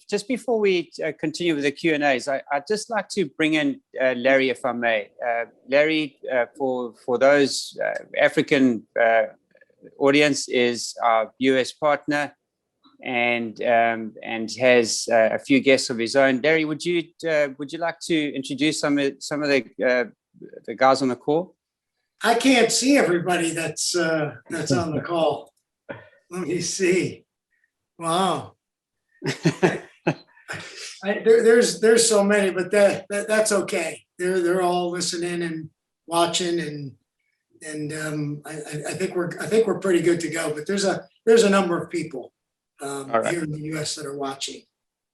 just before we continue with the Q&As, I'd just like to bring in Larry, if I may. Larry, for those African audience, is our US partner and has a few guests of his own. Larry, would you like to introduce some of the guys on the call? I can't see everybody that's on the call. Let me see. Wow. There's so many, but that's okay. They're all listening and watching, and I think we're pretty good to go. But there's a number of people here in the U.S. that are watching,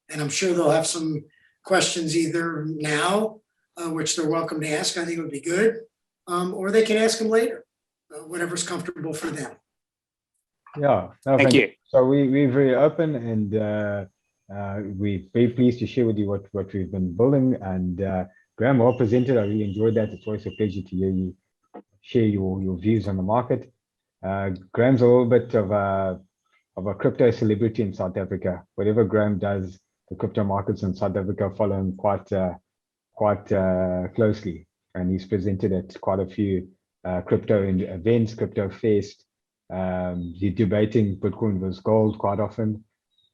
and I'm sure they'll have some questions either now, which they're welcome to ask. I think it would be good, or they can ask them later, whatever's comfortable for them. Yeah, no, thank you. So we're very open, and we're very pleased to share with you what we've been building. And Graham, well presented. I really enjoyed that. It's always a pleasure to hear you share your views on the market. Graham's a little bit of a crypto celebrity in South Africa. Whatever Graham does, the crypto markets in South Africa follow him quite closely, and he's presented at quite a few crypto events, Crypto Fest. He's debating Bitcoin versus gold quite often,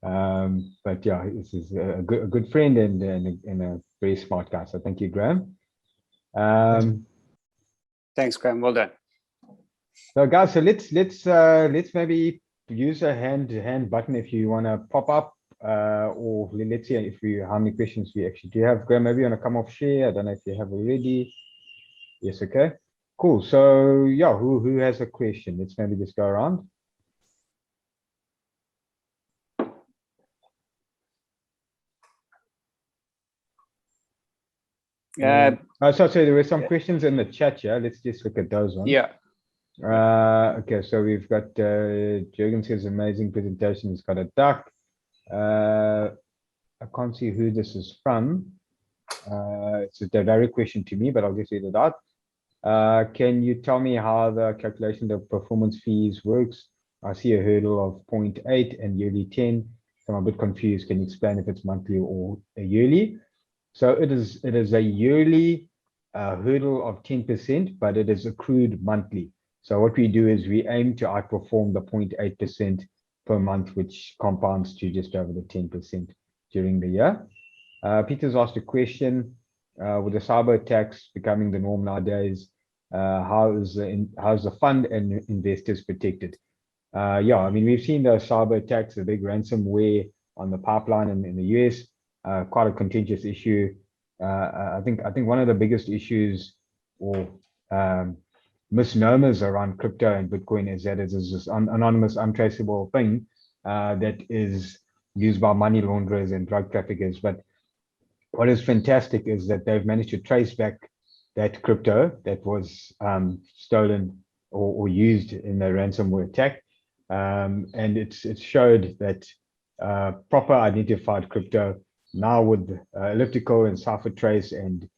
but yeah, this is a good friend and a very smart guy. So thank you, Graham. Thanks, Graham. Well done. So guys, so let's maybe use a hand button if you want to pop up, or let's see how many questions we actually do have. Graham, maybe you want to come off share. I don't know if you have already. Yes, okay. Cool. So yeah, who has a question? Let's maybe just go around. So there were some questions in the chat. Yeah, let's just look at those ones. Yeah. Okay, so we've got Jürgen says amazing presentation. It's got a duck. I can't see who this is from. It's a direct question to me, but I'll just read it out. Can you tell me how the calculation of performance fees works? I see a hurdle of 0.8 and yearly 10. So I'm a bit confused. Can you explain if it's monthly or a yearly? So it is a yearly hurdle of 10%, but it is accrued monthly. So what we do is we aim to outperform the 0.8% per month, which compounds to just over the 10% during the year. Peter's asked a question. With the cyber attacks becoming the norm nowadays, how is the fund and investors protected? Yeah, I mean, we've seen the cyber attacks, the big ransomware on the pipeline in the US, quite a contentious issue. I think one of the biggest issues or misnomers around crypto and Bitcoin is that it is this anonymous, untraceable thing that is used by money launderers and drug traffickers. But what is fantastic is that they've managed to trace back that crypto that was stolen or used in the ransomware attack, and it's showed that proper identified crypto now with elliptical and CipherTrace, and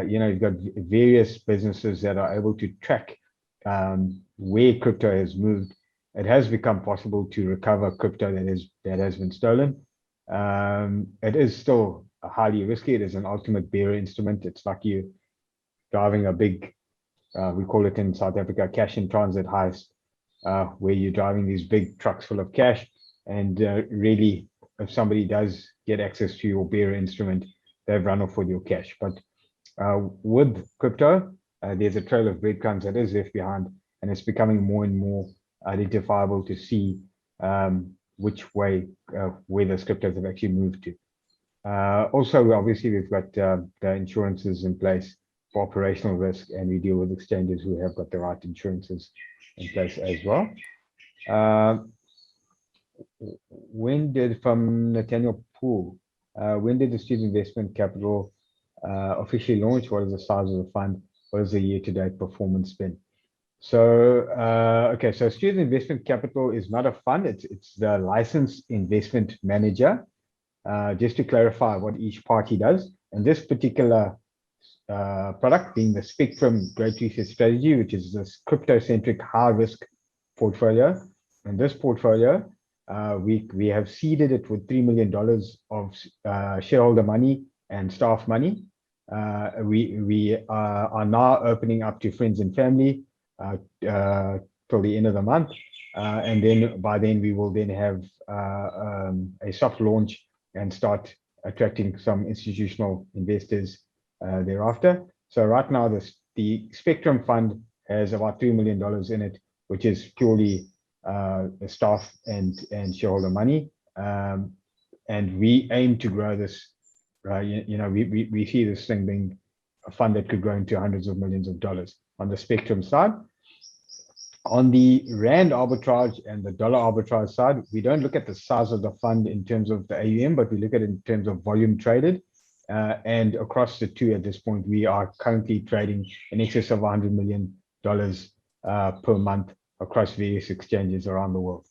you've got various businesses that are able to track where crypto has moved. It has become possible to recover crypto that has been stolen. It is still highly risky. It is an ultimate bearer instrument. It's like you driving a big, we call it in South Africa, cash in transit heist, where you're driving these big trucks full of cash, and really, if somebody does get access to your bearer instrument, they've run off with your cash. But with crypto, there's a trail of breadcrumbs that is left behind, and it's becoming more and more identifiable to see which way where those cryptos have actually moved to. Also, obviously, we've got the insurances in place for operational risk, and we deal with exchanges who have got the right insurances in place as well. From Nathaniel Poole, when did the Student Investment Capital officially launch? What is the size of the fund? What is the year-to-date performance been? So, okay, so Student Investment Capital is not a fund. It's the licensed investment manager. Just to clarify what each party does, and this particular product being the Spectrum Great Reset Strategy, which is this crypto-centric high-risk portfolio. And this portfolio We have seeded it with $3 million of shareholder money and staff money. We are now opening up to friends and family till the end of the month. And then by then we will then have a soft launch and start attracting some institutional investors thereafter. So right now the Spectrum Fund has about $3 million in it, which is purely staff and shareholder money. And we aim to grow this. We see this thing being a fund that could grow into hundreds of millions of dollars on the Spectrum side. On the Rand arbitrage and the dollar arbitrage side, we don't look at the size of the fund in terms of the AUM, but we look at it in terms of volume traded. And across the two at this point, we are currently trading in excess of $100 million per month across various exchanges around the world.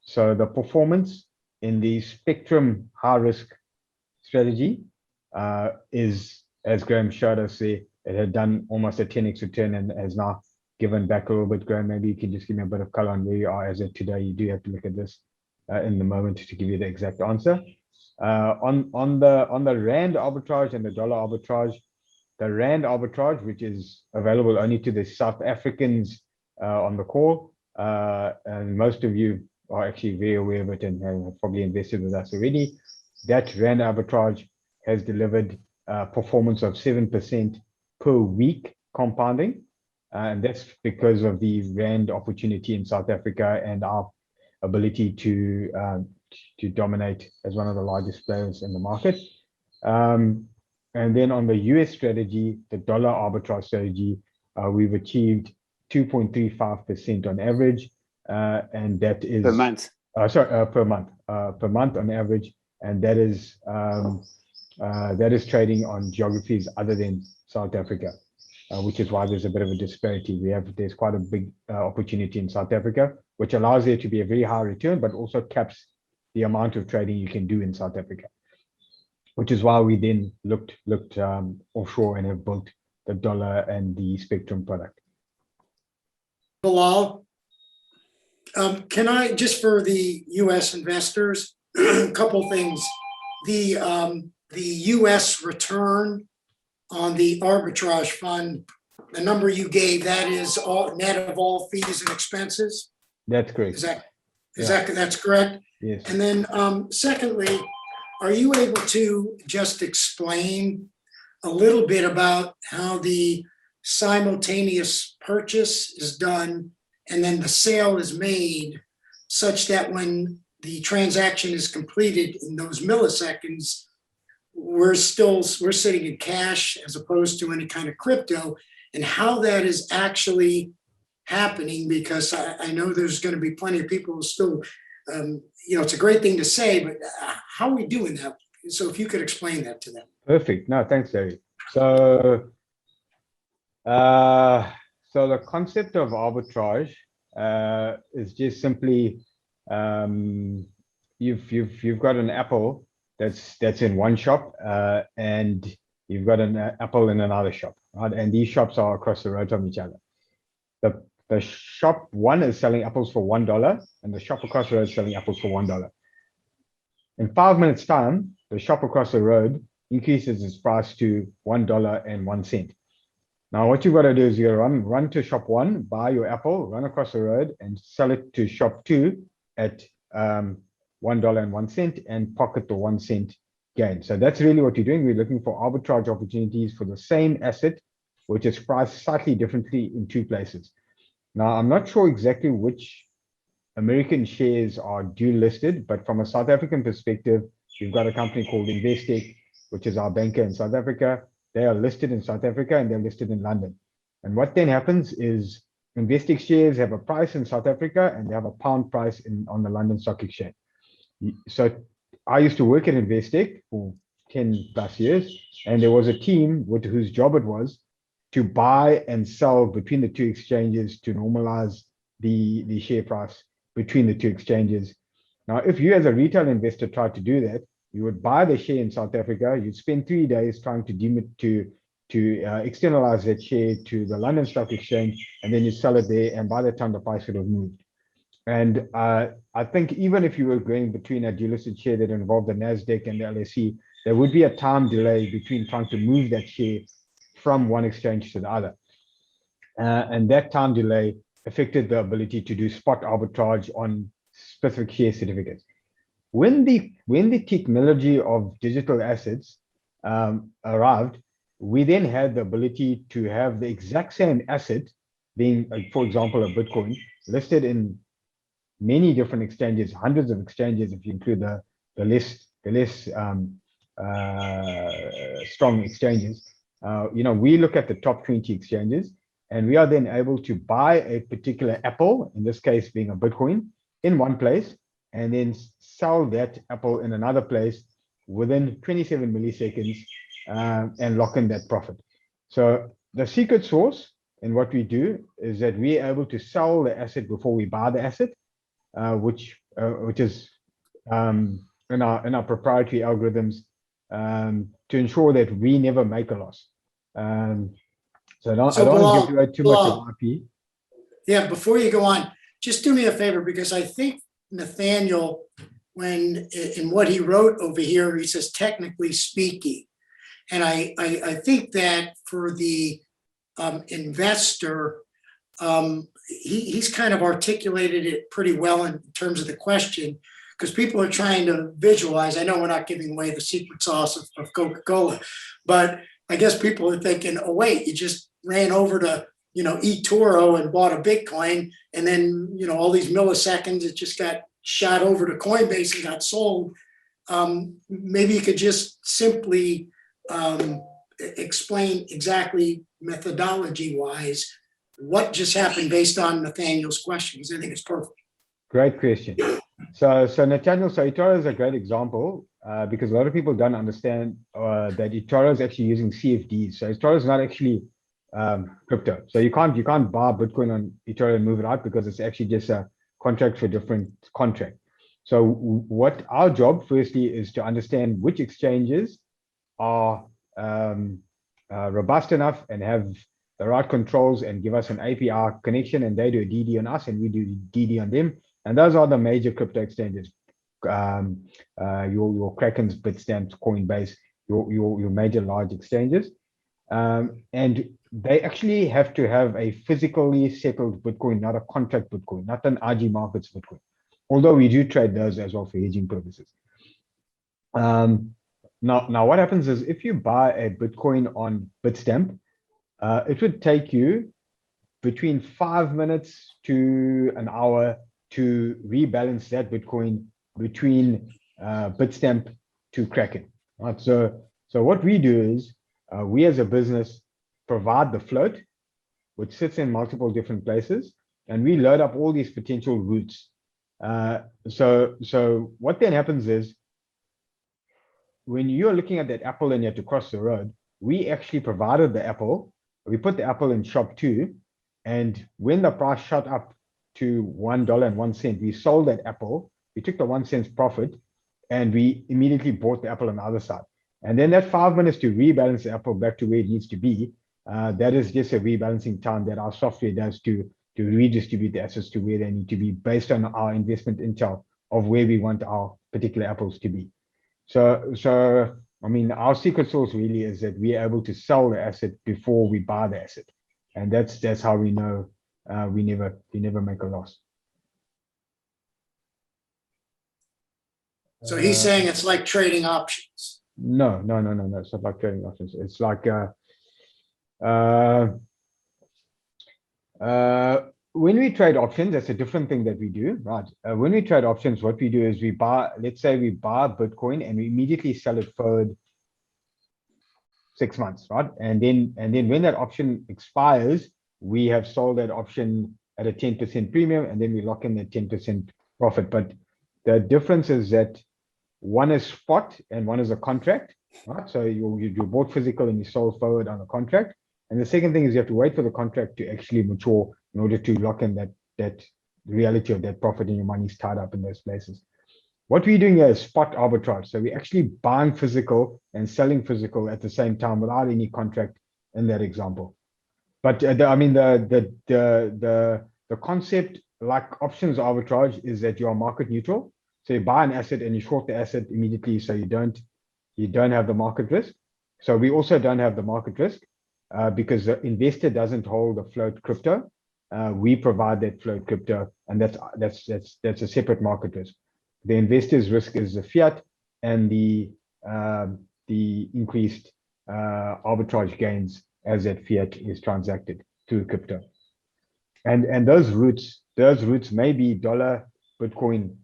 So the performance in the Spectrum high risk strategy is, as Graham showed us there, it had done almost a 10x return and has now given back a little bit. Graham, maybe you can just give me a bit of color on where you are as of today. You do have to look at this in the moment to give you the exact answer. On the Rand arbitrage and the dollar arbitrage, the Rand arbitrage, which is available only to the South Africans on the call, and most of you are actually very aware of it and have probably invested with us already. That Rand arbitrage has delivered performance of 7% per week compounding. And that's because of the Rand opportunity in South Africa and our ability to dominate as one of the largest players in the market. And then on the US strategy, the dollar arbitrage strategy, we've achieved 2.35% on average. And that is per month. Per month on average. And that is trading on geographies other than South Africa. Which is why there's a bit of a disparity. There's quite a big opportunity in South Africa, which allows there to be a very high return, but also caps the amount of trading you can do in South Africa. Which is why we then looked offshore and have built the dollar and the Spectrum product. Bilal, can I, just for the US investors, a couple things. The US return on the arbitrage fund, the number you gave, that is all net of all fees and expenses? That's correct. That's correct? Yes. And then secondly, are you able to just explain a little bit about how the simultaneous purchase is done and then the sale is made such that when the transaction is completed in those milliseconds, we're sitting in cash as opposed to any kind of crypto, and how that is actually happening? Because I know there's going to be plenty of people who still, it's a great thing to say, but how are we doing that? So if you could explain that to them. Perfect. No, thanks, Larry. So the concept of arbitrage is just simply you've got an apple that's in one shop, and you've got an apple in another shop, right? And these shops are across the road from each other. The shop one is selling apples for $1, and the shop across the road is selling apples for $1. In 5 minutes' time, the shop across the road increases its price to $1.01. Now, what you've got to do is you run to shop one, buy your apple, run across the road, and sell it to shop two at $1.01 and pocket the 1 cent gain. So that's really what you're doing. We're looking for arbitrage opportunities for the same asset, which is priced slightly differently in two places. Now, I'm not sure exactly which American shares are dual listed, but from a South African perspective, we've got a company called Investec, which is our banker in South Africa. They are listed in South Africa and they're listed in London. And what then happens is Investec shares have a price in South Africa and they have a pound price on the London Stock Exchange. So I used to work at Investec for 10 plus years, and there was a team whose job it was to buy and sell between the two exchanges to normalize the share price between the two exchanges. Now, if you as a retail investor tried to do that, you would buy the share in South Africa, you'd spend 3 days trying to externalize that share to the London Stock Exchange, and then you sell it there, and by the time the price would have moved. And I think even if you were going between a delisted share that involved the NASDAQ and the LSE, there would be a time delay between trying to move that share from one exchange to the other. And that time delay affected the ability to do spot arbitrage on specific share certificates. When the technology of digital assets arrived, we then had the ability to have the exact same asset being, for example, a Bitcoin listed in many different exchanges, hundreds of exchanges, if you include the less strong exchanges. We look at the top 20 exchanges, and we are then able to buy a particular Apple, in this case being a Bitcoin, in one place, and then sell that Apple in another place within 27 milliseconds and lock in that profit. So the secret sauce in what we do is that we are able to sell the asset before we buy the asset, which is in our proprietary algorithms to ensure that we never make a loss. So I don't want to give away too much of IP. Yeah, before you go on, just do me a favor, because I think Nathaniel, when in what he wrote over here, he says technically speaking. And I think that for the investor, he's kind of articulated it pretty well in terms of the question, because people are trying to visualize. I know we're not giving away the secret sauce of Coca-Cola, but I guess people are thinking, oh, wait, you just ran over to, eToro and bought a Bitcoin, and then, all these milliseconds, it just got shot over to Coinbase and got sold. Maybe you could just simply explain exactly methodology-wise what just happened based on Nathaniel's questions. I think it's perfect. Great question. So Nathaniel, eToro is a great example because a lot of people don't understand that eToro is actually using CFDs. So eToro is not actually crypto. So you can't buy Bitcoin on eToro and move it out, because it's actually just a contract for different contract. So what our job firstly is to understand which exchanges are robust enough and have the right controls and give us an API connection, and they do a DD on us and we do DD on them. And those are the major crypto exchanges. Your Krakens, Bitstamp, Coinbase, your major large exchanges. And they actually have to have a physically settled Bitcoin, not a contract Bitcoin, not an IG markets Bitcoin. Although we do trade those as well for hedging purposes. Now what happens is, if you buy a Bitcoin on Bitstamp, it would take you between 5 minutes to an hour to rebalance that Bitcoin between Bitstamp to Kraken. Right? So what we do is we as a business provide the float, which sits in multiple different places, and we load up all these potential routes. So what then happens is, when you're looking at that Apple and you have to cross the road, we actually provided the Apple. We put the Apple in shop 2, and when the price shot up to $1.01, we sold that Apple. We took the 1 cent profit, and we immediately bought the Apple on the other side. And then that 5 minutes to rebalance the Apple back to where it needs to be, that is just a rebalancing time that our software does to redistribute the assets to where they need to be based on our investment intel of where we want our particular Apples to be. So I mean, our secret sauce really is that we are able to sell the asset before we buy the asset, and that's how we know we never make a loss. So he's saying it's like trading options. No. It's not like trading options. It's like when we trade options, that's a different thing that we do, right? When we trade options, what we do is we buy, let's say we buy Bitcoin and we immediately sell it forward 6 months, right? And then when that option expires, we have sold that option at a 10% premium, and then we lock in the 10% profit. But the difference is that one is spot and one is a contract, right? So you bought physical and you sold forward on a contract. And the second thing is you have to wait for the contract to actually mature in order to lock in that reality of that profit, and your money's tied up in those places. What we're doing here is spot arbitrage. So we're actually buying physical and selling physical at the same time without any contract in that example. But I mean, the concept like options arbitrage is that you are market neutral. So you buy an asset and you short the asset immediately, so you don't have the market risk. So we also don't have the market risk because the investor doesn't hold the float crypto. We provide that float crypto, and that's a separate market risk. The investor's risk is the fiat and the increased arbitrage gains as that fiat is transacted through crypto. And those routes may be dollar, Bitcoin,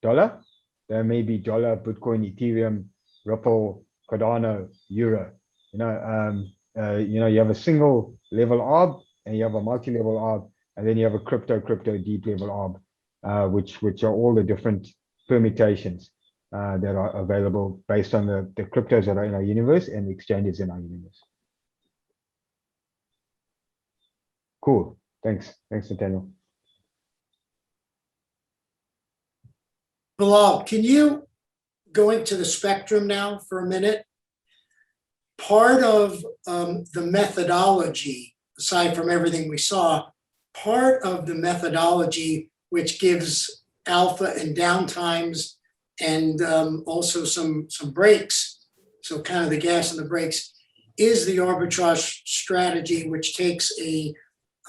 dollar. There may be dollar, Bitcoin, Ethereum, Ripple, Cardano, Euro. You have a single level arb, and you have a multi-level arb, and then you have a crypto deep level arb, which are all the different permutations that are available based on the cryptos that are in our universe and the exchanges in our universe. Cool. Thanks, Nathaniel. Bilal, can you go into the spectrum now for a minute? Part of the methodology, aside from everything we saw, part of the methodology which gives alpha and downtimes and also some breaks, so kind of the gas and the brakes, is the arbitrage strategy, which takes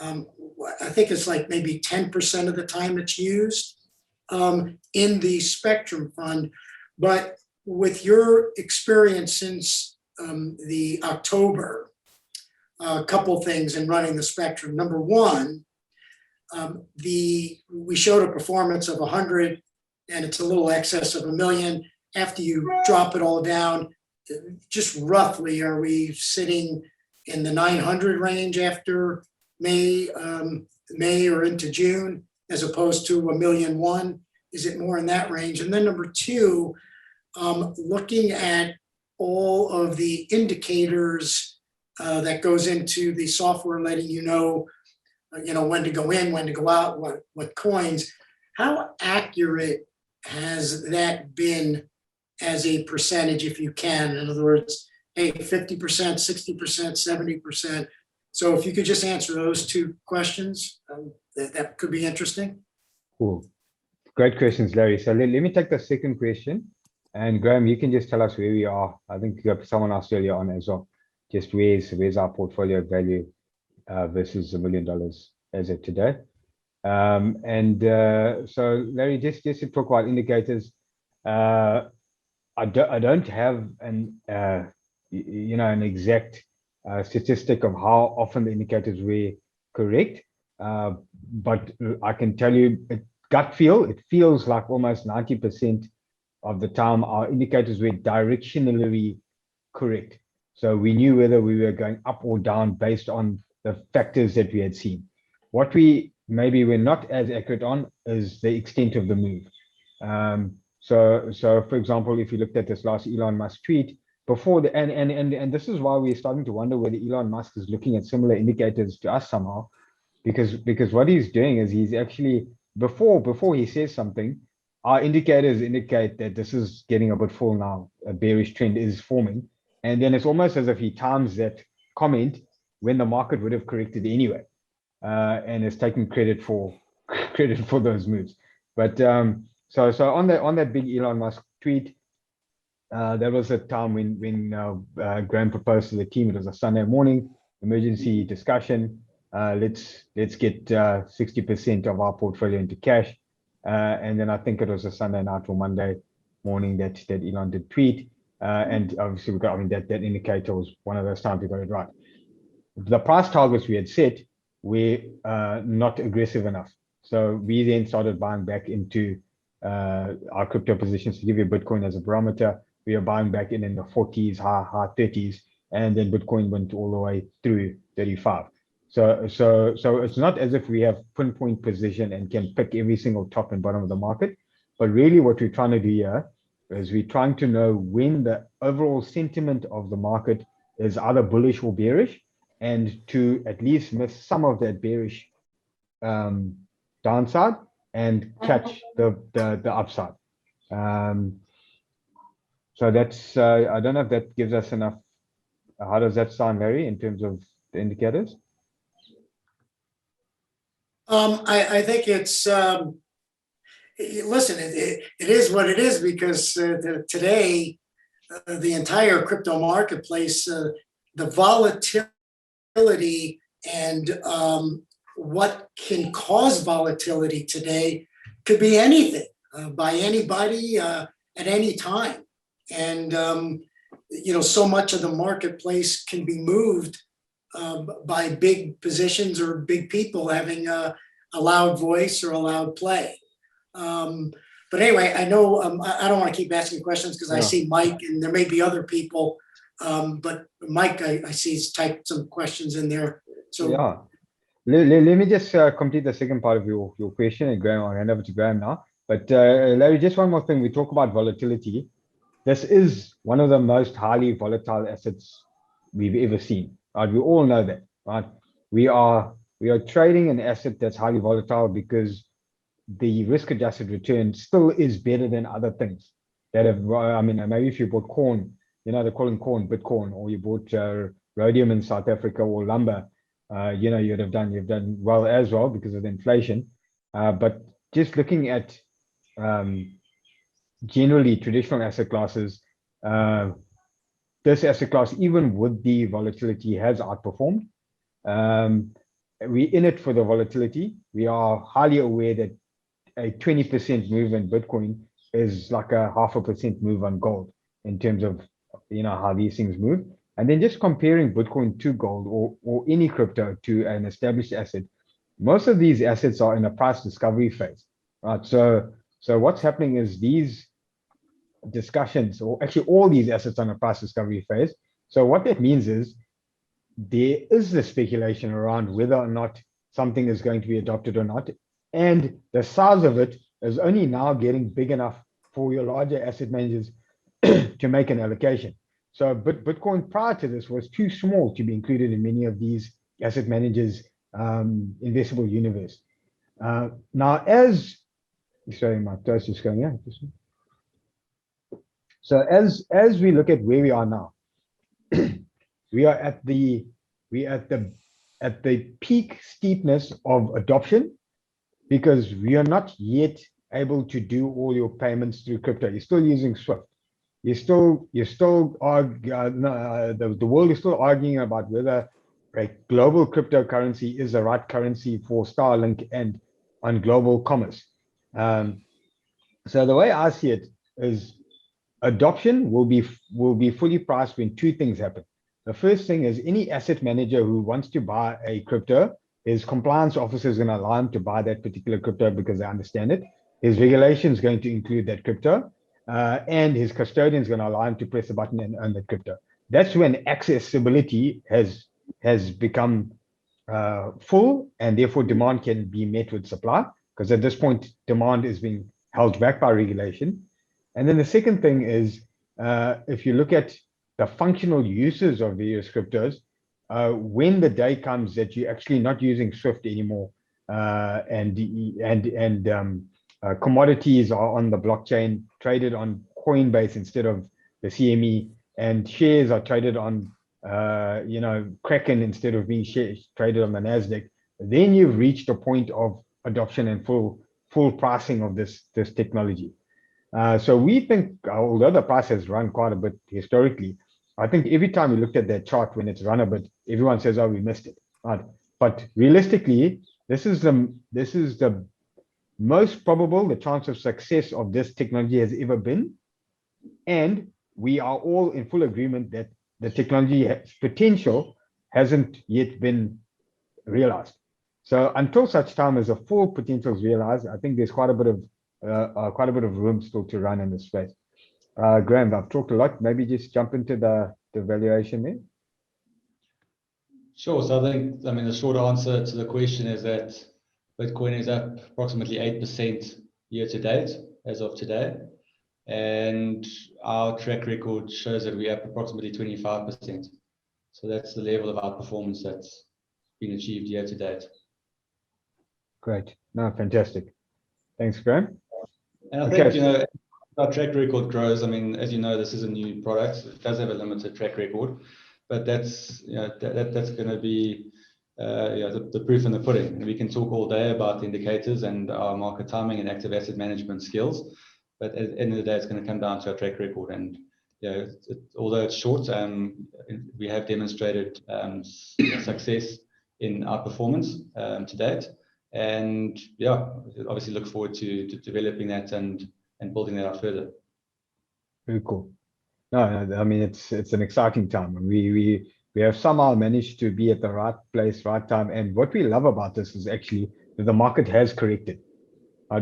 I think it's like maybe 10% of the time it's used in the Spectrum Fund. But with your experience since the October, a couple things in running the Spectrum. Number one, we showed a performance of 100, and it's a little excess of $1 million. After you drop it all down, just roughly, are we sitting in the 900 range after May or into June, as opposed to $1.1 million? Is it more in that range? And then number two, looking at all of the indicators that goes into the software, letting you know when to go in, when to go out, what coins. How accurate has that been as a percentage, if you can? In other words, hey, 50%, 60%, 70%. So if you could just answer those two questions, that could be interesting. Cool. Great questions, Larry. So let me take the second question. And Graham, you can just tell us where we are. I think you have someone else earlier on as well. Just where's our portfolio value versus $1 million as of today. So Larry, just to talk about indicators, I don't have an exact statistic of how often the indicators were correct, but I can tell you, gut feel, it feels like almost 90% of the time our indicators were directionally correct. So we knew whether we were going up or down based on the factors that we had seen. What we maybe were not as accurate on is the extent of the move. So for example, if you looked at this last Elon Musk tweet before and this is why we're starting to wonder whether Elon Musk is looking at similar indicators to us somehow, because what he's doing is he's actually before he says something, our indicators indicate that this is getting a bit full now, a bearish trend is forming, and then it's almost as if he times that comment when the market would have corrected anyway, and is taking credit for those moves. But so on that big Elon Musk tweet, there was a time when Graham proposed to the team. It was a Sunday morning emergency discussion. Let's get 60% of our portfolio into cash, and then I think it was a Sunday night or Monday morning that Elon did tweet, and obviously that indicator was one of those times we got it right. The price targets we had set were not aggressive enough, so we then started buying back into our crypto positions. To give you Bitcoin as a barometer, we are buying back in the 40s, high 30s, and then Bitcoin went all the way through 35. So it's not as if we have pinpoint precision and can pick every single top and bottom of the market, but really what we're trying to do here is we're trying to know when the overall sentiment of the market is either bullish or bearish, and to at least miss some of that bearish downside and catch the upside. So that's I don't know if that gives us enough. How does that sound, Larry, in terms of the indicators? I think it's, listen, it is what it is because today, the entire crypto marketplace, the volatility and what can cause volatility today could be anything by anybody at any time. And, so much of the marketplace can be moved by big positions or big people having a loud voice or a loud play. But anyway, I know I don't want to keep asking questions because I see Mike and there may be other people. But Mike, I see he's typed some questions in there. So yeah, let me just complete the second part of your question, and Graham, I'll hand over to Graham now. But Larry, just one more thing. We talk about volatility. This is one of the most highly volatile assets we've ever seen. Right? We all know that, right? We are trading an asset that's highly volatile because the risk-adjusted return still is better than other things that have. I mean, maybe if you bought corn, they're calling corn Bitcoin, or you bought rhodium in South Africa or lumber, you've done well as well because of the inflation. But just looking at generally traditional asset classes, this asset class, even with the volatility, has outperformed. We're in it for the volatility. We are highly aware that a 20% move in Bitcoin is like a 0.5% move on gold in terms of how these things move. And then just comparing Bitcoin to gold or any crypto to an established asset, most of these assets are in a price discovery phase, right? So what's happening is these discussions, or actually all these assets are in a price discovery phase. So what that means is there is the speculation around whether or not something is going to be adopted or not. And the size of it is only now getting big enough for your larger asset managers to make an allocation. So Bitcoin prior to this was too small to be included in many of these asset managers' investable universe. Now, sorry, my toast is going out. So as we look at where we are now, we are at the peak steepness of adoption, because we are not yet able to do all your payments through crypto. You're still using SWIFT. The world is still arguing about whether a global cryptocurrency is the right currency for Starlink and on global commerce. So the way I see it is adoption will be fully priced when two things happen. The first thing is any asset manager who wants to buy a crypto, his compliance officer is going to allow him to buy that particular crypto because they understand it. His regulation is going to include that crypto, and his custodian is going to allow him to press a button and earn that crypto. That's when accessibility has become full, and therefore demand can be met with supply, because at this point demand is being held back by regulation. And then the second thing is, if you look at the functional uses of various cryptos, when the day comes that you're actually not using SWIFT anymore, and commodities are on the blockchain, traded on Coinbase instead of the CME, and shares are traded on Kraken instead of being traded on the Nasdaq, then you've reached a point of adoption and full pricing of this technology. So we think, although the price has run quite a bit historically, I think every time we looked at that chart when it's run a bit, everyone says, "Oh, we missed it." Right? But realistically, this is the most probable, the chance of success of this technology has ever been, and we are all in full agreement that the technology potential hasn't yet been realized. So until such time as the full potential is realized, I think there's quite a bit of room still to run in this space. Graham, I've talked a lot. Maybe just jump into the valuation there. Sure. So the short answer to the question is that Bitcoin is up approximately 8% year to date as of today. And our track record shows that we're up approximately 25%. So that's the level of outperformance that's been achieved year to date. Great. No, fantastic. Thanks, Graham. And I think, our track record grows. I mean, as you know, this is a new product. It does have a limited track record, but that's going to be the proof in the pudding. And we can talk all day about the indicators and our market timing and active asset management skills, but at the end of the day, it's going to come down to our track record. And although it's short, we have demonstrated success in our performance to date. And obviously look forward to developing that and building that out further. Very cool. No, I mean, it's an exciting time. We have somehow managed to be at the right place, right time. And what we love about this is actually that the market has corrected.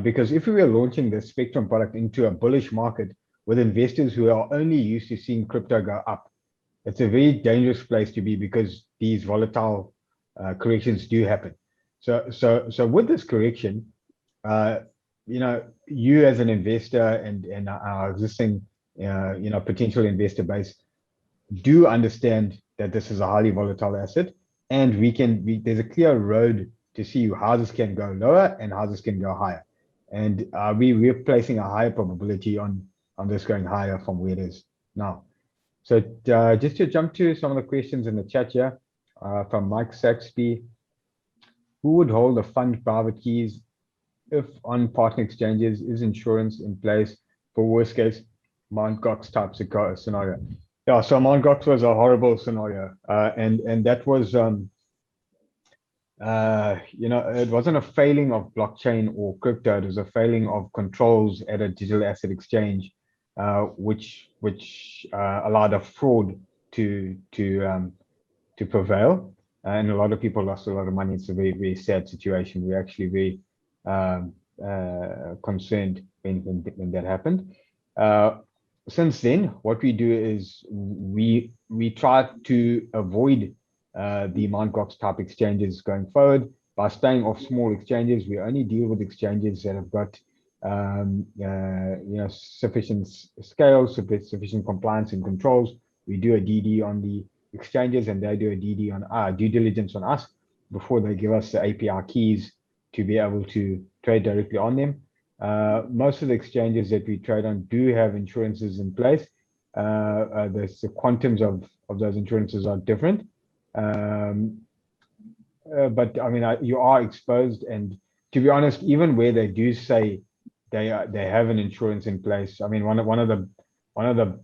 Because if we were launching the Spectrum product into a bullish market with investors who are only used to seeing crypto go up, it's a very dangerous place to be, because these volatile corrections do happen. So with this correction, you as an investor and our existing potential investor base do understand that this is a highly volatile asset, and there's a clear road to see how this can go lower and how this can go higher. And we're placing a higher probability on this going higher from where it is now. So just to jump to some of the questions in the chat here, from Mike Saxby: who would hold the fund private keys if on partner exchanges? Is insurance in place for worst case Mt. Gox type scenario? Yeah, so Mt. Gox was a horrible scenario, and that was it wasn't a failing of blockchain or crypto. It was a failing of controls at a digital asset exchange, which allowed a fraud to prevail, and a lot of people lost a lot of money. It's a very, very sad situation. We're actually very concerned when that happened. Since then, what we do is we try to avoid the Mt. Gox type exchanges going forward by staying off small exchanges. We only deal with exchanges that have got sufficient scale, sufficient compliance and controls. We do a DD on the exchanges, and they do a DD on due diligence on us before they give us the API keys to be able to trade directly on them. Most of the exchanges that we trade on do have insurances in place. The quantums of those insurances are different. But I mean, you are exposed, and to be honest, even where they do say they have an insurance in place, I mean, one of the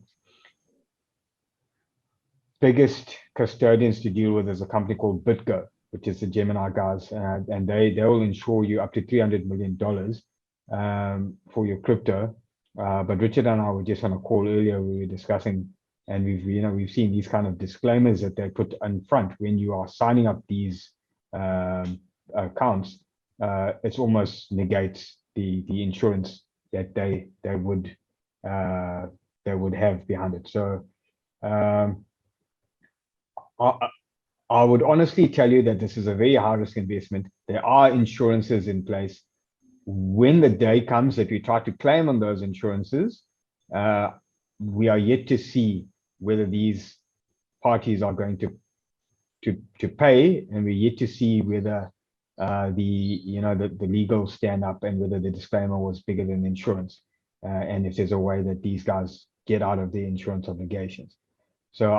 biggest custodians to deal with is a company called BitGo, which is the Gemini guys, and they will insure you up to $300 million for your crypto. But Richard and I were just on a call earlier. We were discussing, and we've seen these kind of disclaimers that they put in front when you are signing up these accounts. It almost negates the insurance that they would have behind it. So I would honestly tell you that this is a very high risk investment. There are insurances in place. When the day comes that we try to claim on those insurances, we are yet to see whether these parties are going to pay, and we're yet to see whether the legal stand up and whether the disclaimer was bigger than the insurance, and if there's a way that these guys get out of their insurance obligations. So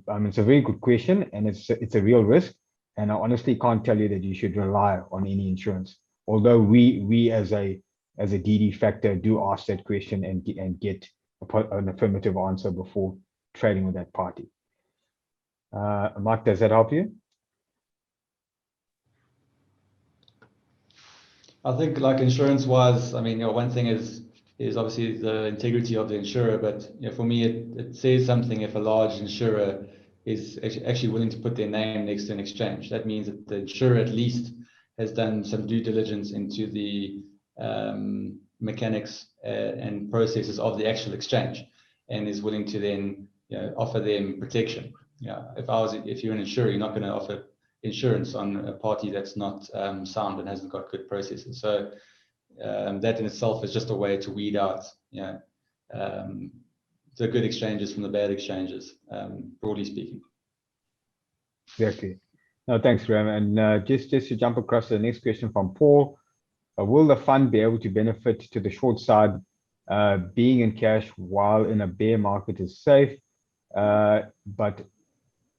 it's a very good question, and it's a real risk, and I honestly can't tell you that you should rely on any insurance. Although we as a DD factor do ask that question and get an affirmative answer before trading with that party. Mark, does that help you? I think, like, insurance wise, I mean, one thing is obviously the integrity of the insurer, but for me it says something if a large insurer is actually willing to put their name next to an exchange. That means that the insurer at least has done some due diligence into the mechanics and processes of the actual exchange, and is willing to then offer them protection. If you're an insurer, you're not going to offer insurance on a party that's not sound and hasn't got good processes. So that in itself is just a way to weed out the good exchanges from the bad exchanges, broadly speaking. Exactly. No, thanks, Graham. And just to jump across to the next question from Paul, will the fund be able to benefit to the short side being in cash while in a bear market is safe, but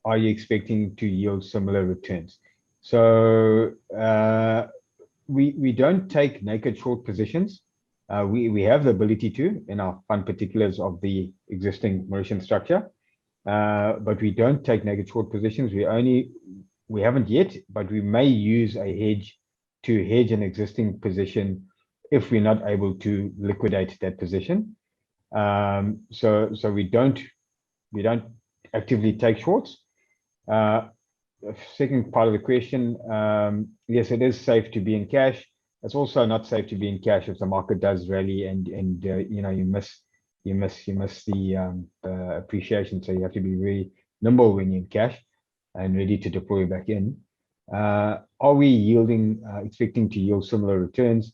are you expecting to yield similar returns? So we don't take naked short positions. We have the ability to in our fund particulars of the existing Mauritian structure, but we don't take naked short positions. We haven't yet, but we may use a hedge to hedge an existing position if we're not able to liquidate that position. So we don't actively take shorts. Second part of the question, yes, it is safe to be in cash. It's also not safe to be in cash if the market does rally and you know, you miss the appreciation. So you have to be very nimble when you're in cash and ready to deploy back in. Are we yielding, expecting to yield similar returns?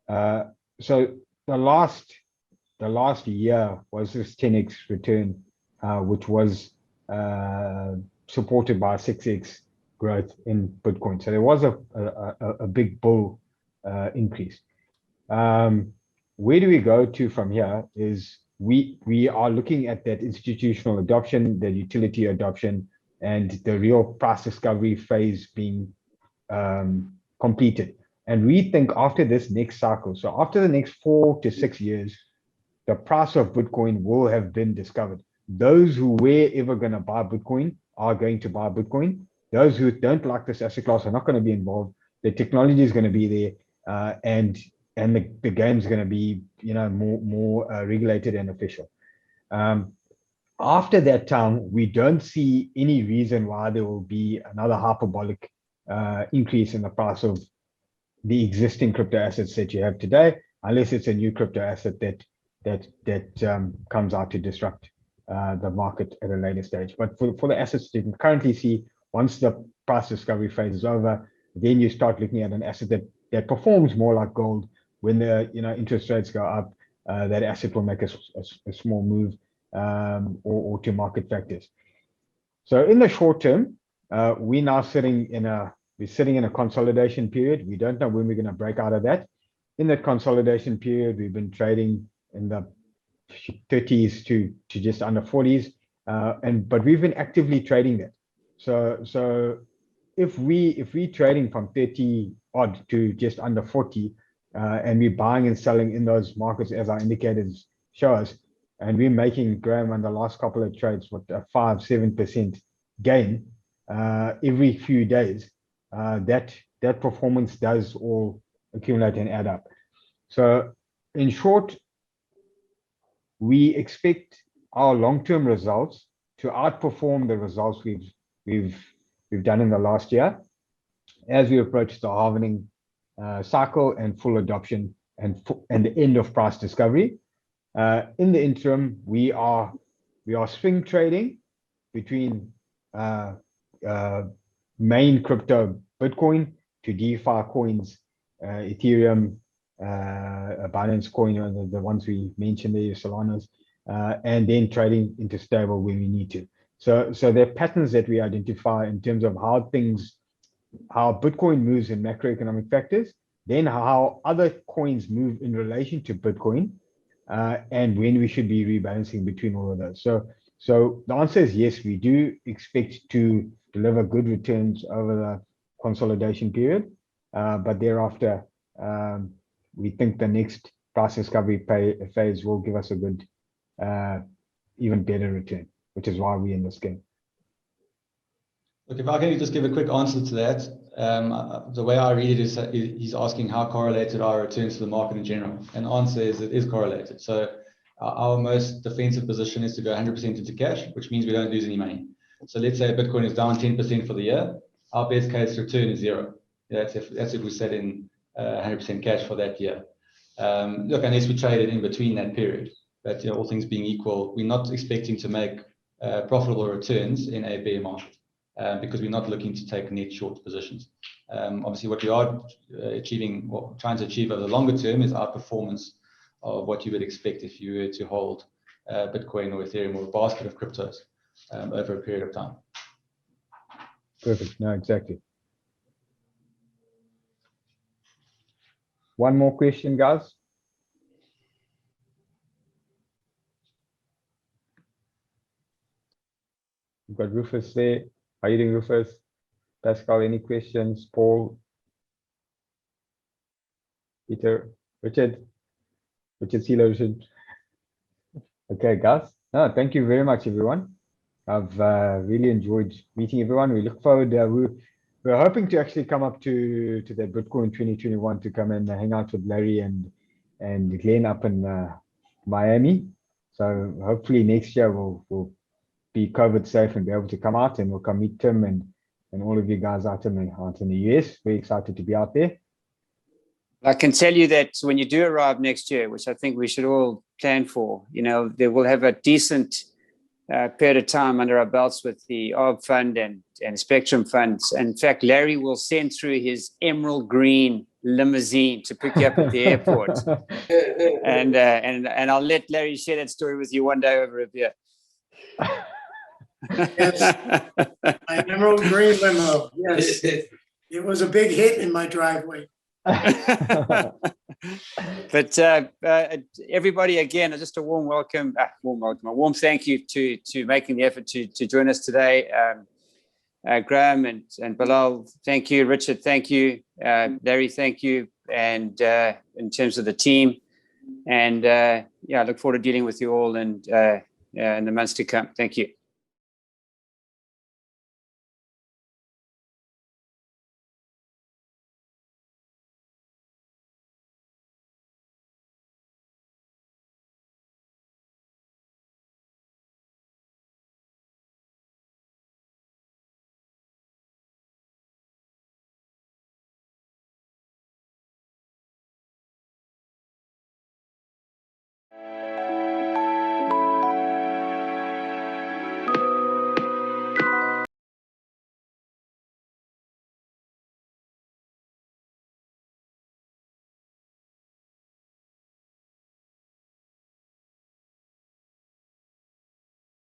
So the last year was this 10x return, which was supported by 6x growth in Bitcoin. So there was a big bull increase. Where do we go to from here is we are looking at that institutional adoption, the utility adoption, and the real price discovery phase being completed. And we think after this next cycle, so after the next 4 to 6 years, the price of Bitcoin will have been discovered. Those who were ever going to buy Bitcoin are going to buy Bitcoin. Those who don't like this asset class are not going to be involved. The technology is going to be there, and the game is going to be, you know, more regulated and official. After that time, we don't see any reason why there will be another hyperbolic increase in the price of the existing crypto assets that you have today, unless it's a new crypto asset that comes out to disrupt the market at a later stage. But for the assets that you can currently see, once the price discovery phase is over, then you start looking at an asset that performs more like gold. When the interest rates go up, that asset will make a small move or to market factors. So in the short term, we're now sitting in a consolidation period. We don't know when we're going to break out of that. In that consolidation period, we've been trading in the 30s to just under 40s, but we've been actively trading that. So if we trading from 30 odd to just under 40, and we're buying and selling in those markets as our indicators show us, and we're making, Graham, on the last couple of trades with a 5-7% gain every few days, that performance does all accumulate and add up. So in short, we expect our long-term results to outperform the results we've done in the last year as we approach the halvening cycle and full adoption and the end of price discovery. In the interim, we are swing trading between main crypto Bitcoin to DeFi coins, Ethereum, Binance Coin, the ones we mentioned there, Solana's, and then trading into stable when we need to. So there are patterns that we identify in terms of how Bitcoin moves in macroeconomic factors, then how other coins move in relation to Bitcoin, and when we should be rebalancing between all of those. So the answer is yes, we do expect to deliver good returns over the consolidation period, but thereafter, we think the next price discovery phase will give us a good, even better return, which is why we're in this game. Look, if I can just give a quick answer to that. The way I read it is he's asking how correlated are returns to the market in general. And the answer is it is correlated. So our most defensive position is to go 100% into cash, which means we don't lose any money. So let's say Bitcoin is down 10% for the year. Our best case return is 0. That's if we set in 100% cash for that year. Look, unless we trade it in between that period. But all things being equal, we're not expecting to make profitable returns in a bear market. Because we're not looking to take net short positions. Obviously, what we are achieving, or trying to achieve over the longer term, is our performance of what you would expect if you were to hold Bitcoin or Ethereum or a basket of cryptos over a period of time. Perfect. No, exactly. One more question, guys. We've got Rufus there. How are you doing, Rufus? Pascal, any questions? Paul? Peter? Richard? Richard Seeler, Richard? Okay, guys. No, thank you very much, everyone. I've really enjoyed meeting everyone. We look forward. We're hoping to actually come up to the Bitcoin 2021 to come and hang out with Larry and Glenn up in Miami. So hopefully next year we'll be COVID safe and be able to come out, and we'll come meet Tim and all of you guys out in the US. Very excited to be out there. I can tell you that when you do arrive next year, which I think we should all plan for, there will have a decent period of time under our belts with the ARB Fund and Spectrum funds. And in fact, Larry will send through his emerald green limousine to pick you up at the airport. And I'll let Larry share that story with you one day over a beer. Yes. My emerald green limo. Yes. It was a big hit in my driveway. But everybody, again, just a warm welcome, a warm thank you to making the effort to join us today. Graham and Bilal, thank you. Richard, thank you. Larry, thank you. And in terms of the team, and I look forward to dealing with you all in the months to come. Thank you.